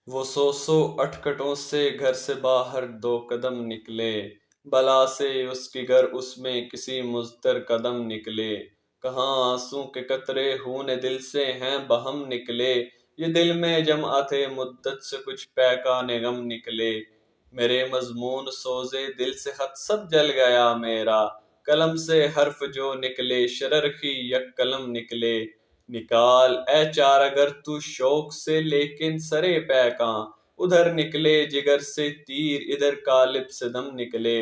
وہ سو اٹکٹوں سے گھر سے باہر 2 قدم نکلے، بلا سے اس کی گر اس میں کسی مضطر قدم نکلے۔ کہاں آنسوں کے قطرے خون دل سے ہیں بہم نکلے، یہ دل میں جمع تھے مدت سے کچھ پیکان غم نکلے۔ میرے مضمون سوزے دل سے خط سب جل گیا میرا، قلم سے حرف جو نکلے شرر کی یک قلم نکلے۔ نکال اے چارہ گر تو شوق سے لیکن سرے پیکاں، ادھر نکلے جگر سے تیر ادھر قالب سے دم نکلے۔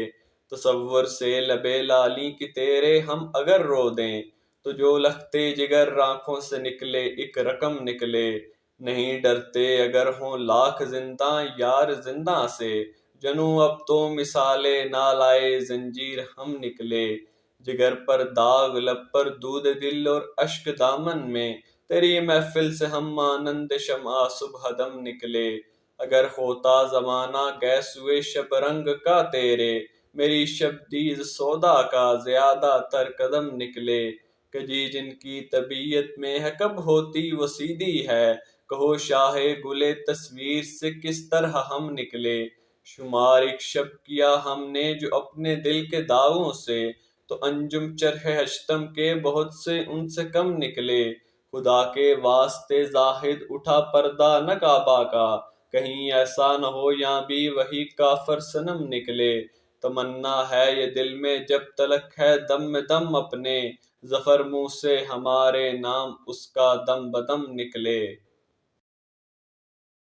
تصور سے لبے لالی کی تیرے ہم اگر رو دیں، تو جو لختے جگر آنکھوں سے نکلے ایک رقم نکلے۔ نہیں ڈرتے اگر ہوں لاکھ زنداں یار زنداں سے، جنوں اب تو مثال نالائے زنجیر ہم نکلے۔ جگر پر داغ لب پر دودھ دل اور اشک دامن میں، تیری محفل سے ہم مانند شمع صبح دم نکلے۔ اگر ہوتا زمانہ گئے سوئے شب رنگ کا تیرے، میری شبدیز سودا کا زیادہ تر قدم نکلے۔ کجی جن کی طبیعت میں ہے کب ہوتی وہ سیدھی ہے، کہو شاہ گل تصویر سے کس طرح ہم نکلے۔ شمار ایک شب کیا ہم نے جو اپنے دل کے داغوں سے، تو انجم چرخ ہشتم کے بہت سے ان سے کم نکلے۔ خدا کے واسطے زاہد اٹھا پردہ نہ کعبہ کا، کہیں ایسا نہ ہو یہاں بھی وہی کافر صنم نکلے۔ تمنا ہے یہ دل میں جب تلک ہے دم میں دم اپنے، ظفر منہ سے ہمارے نام اس کا دم بدم نکلے۔